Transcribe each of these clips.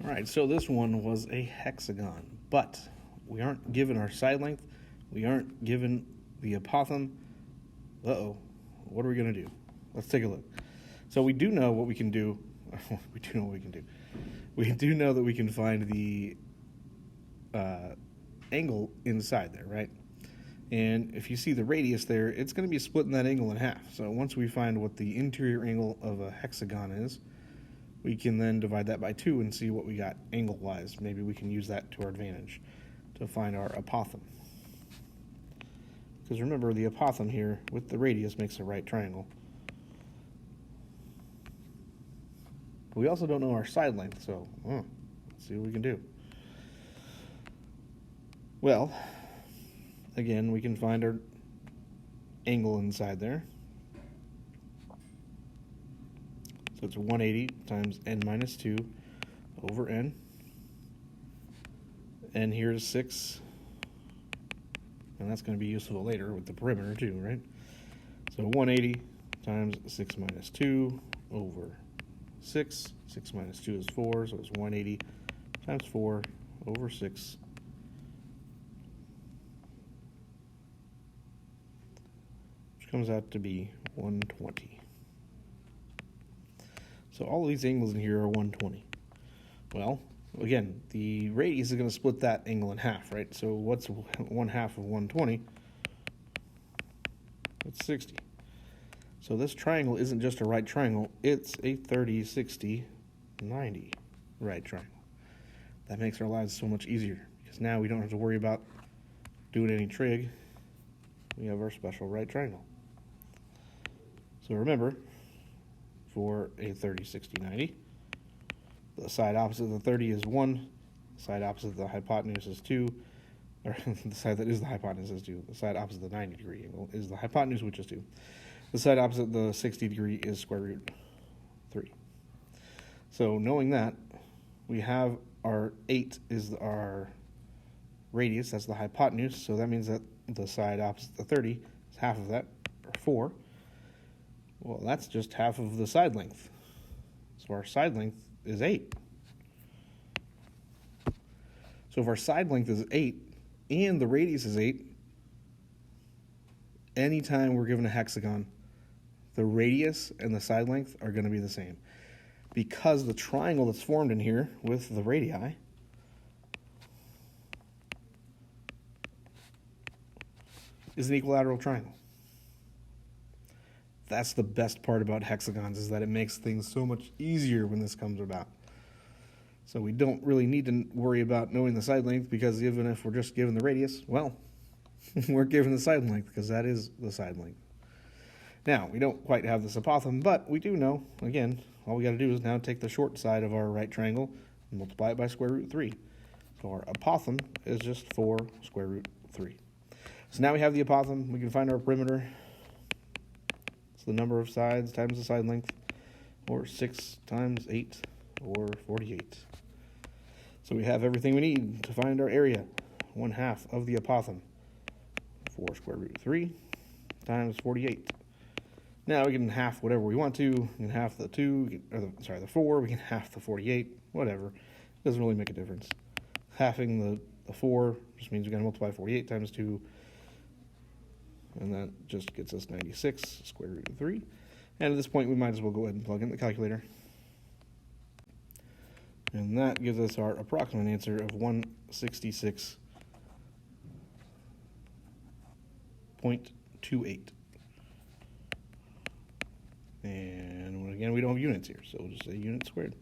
All right, so this one was a hexagon, but we aren't given our side length. We aren't given the apothem. Uh-oh, what are we going to do? Let's take a look. So we do know what we can do. We do know what we can do. We do know that we can find the angle inside there, right? And if you see the radius there, it's going to be splitting that angle in half. So once we find what the interior angle of a hexagon is, we can then divide that by 2 and see what we got angle-wise. Maybe we can use that to our advantage to find our apothem. Because remember, the apothem here with the radius makes a right triangle. We also don't know our side length, so let's see what we can do. Well, again, we can find our angle inside there. So it's 180 times n minus 2 over n. And here's 6. And that's going to be useful later with the perimeter too, right? So 180 times 6 minus 2 over 6. 6 minus 2 is 4, so it's 180 times 4 over 6. Which comes out to be 120. So all of these angles in here are 120. Well, again, the radius is going to split that angle in half, right? So what's 1/2 of 120? It's 60. So this triangle isn't just a right triangle, it's a 30, 60, 90 right triangle. That makes our lives so much easier because now we don't have to worry about doing any trig. We have our special right triangle. So remember, for a 30, 60, 90, the side opposite of the 30 is 1, the side opposite of the hypotenuse is 2, or the side that is the hypotenuse is 2. The side opposite of the 90-degree angle is the hypotenuse, which is 2. The side opposite the 60-degree is square root 3. So knowing that, we have our 8 is our radius, that's the hypotenuse, so that means that the side opposite the 30 is half of that, or 4. Well, that's just half of the side length. So our side length is 8. So if our side length is 8 and the radius is 8, anytime we're given a hexagon, the radius and the side length are going to be the same. Because the triangle that's formed in here with the radii is an equilateral triangle. That's the best part about hexagons, is that it makes things so much easier when this comes about. So we don't really need to worry about knowing the side length, because even if we're just given the radius, well, we're given the side length because that is the side length. Now, we don't quite have this apothem, but we do know, again, all we got to do is now take the short side of our right triangle and multiply it by square root 3. So our apothem is just 4 square root 3. So now we have the apothem. We can find our perimeter. It's the number of sides times the side length, or 6 times 8, or 48. So we have everything we need to find our area. 1/2 of the apothem, 4 square root 3 times 48. Now we can half whatever we want to. We can half the 2, or the 4. We can half the 48. Whatever. Doesn't really make a difference. Halving the 4 just means we're going to multiply 48 times 2. And that just gets us 96 square root of 3. And at this point, we might as well go ahead and plug in the calculator. And that gives us our approximate answer of 166.28. And again, we don't have units here, so we'll just say unit squared.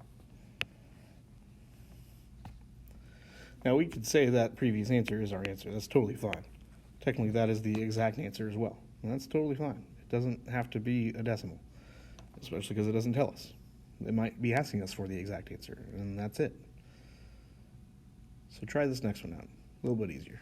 Now, we could say that previous answer is our answer. That's totally fine. Technically, that is the exact answer as well. And that's totally fine. It doesn't have to be a decimal, especially because it doesn't tell us. It might be asking us for the exact answer, and that's it. So try this next one out. A little bit easier.